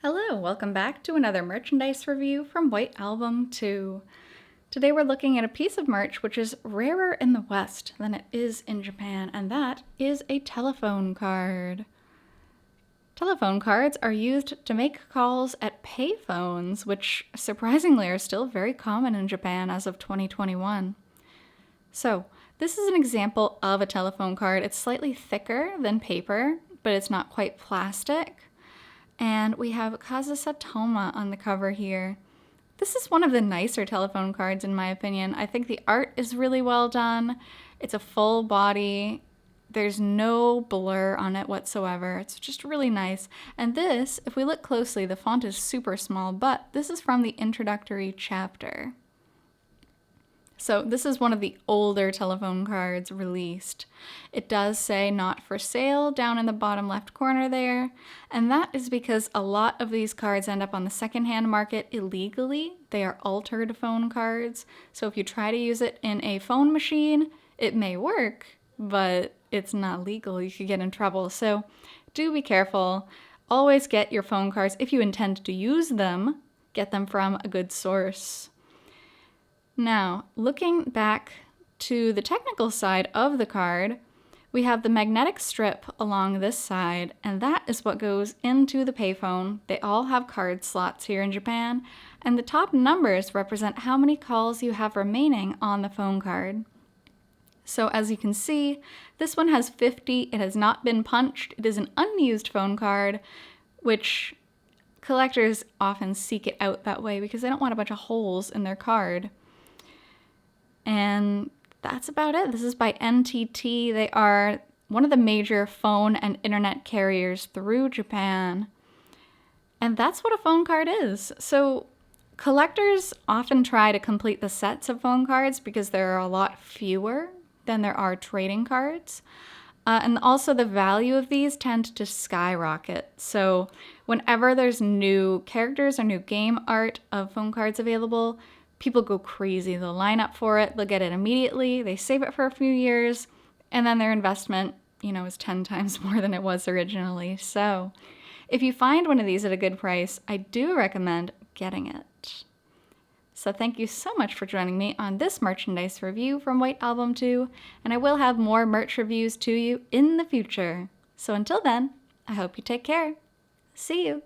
Hello, welcome back to another merchandise review from White Album 2. Today we're looking at a piece of merch which is rarer in the West than it is in Japan, and that is a telephone card. Telephone cards are used to make calls at payphones, which surprisingly are still very common in Japan as of 2021. So, this is an example of a telephone card. It's slightly thicker than paper, but it's not quite plastic. And we have Kazusa Touma on the cover here. This is one of the nicer telephone cards in my opinion. I think the art is really well done. It's a full body. There's no blur on it whatsoever. It's just really nice. And this, if we look closely, the font is super small, but this is from the introductory chapter. So this is one of the older telephone cards released. It does say not for sale down in the bottom left corner there, and that is because a lot of these cards end up on the secondhand market illegally. They are altered phone cards, so if you try to use it in a phone machine, it may work, but it's not legal. You could get in trouble, so do be careful. Always get your phone cards, if you intend to use them, get them from a good source. Now, looking back to the technical side of the card, we have the magnetic strip along this side, and that is what goes into the payphone. They all have card slots here in Japan, and the top numbers represent how many calls you have remaining on the phone card. So as you can see, this one has 50. It has not been punched. It is an unused phone card, which collectors often seek it out that way because they don't want a bunch of holes in their card. And that's about it. This is by NTT. They are one of the major phone and internet carriers through Japan. And that's what a phone card is. So collectors often try to complete the sets of phone cards because there are a lot fewer than there are trading cards. And also the value of these tend to skyrocket. So whenever there's new characters or new game art of phone cards available, people go crazy. They'll line up for it. They'll get it immediately. They save it for a few years, and then their investment, is 10 times more than it was originally. So if you find one of these at a good price, I do recommend getting it. So thank you so much for joining me on this merchandise review from White Album 2, and I will have more merch reviews to you in the future. So until then, I hope you take care. See you!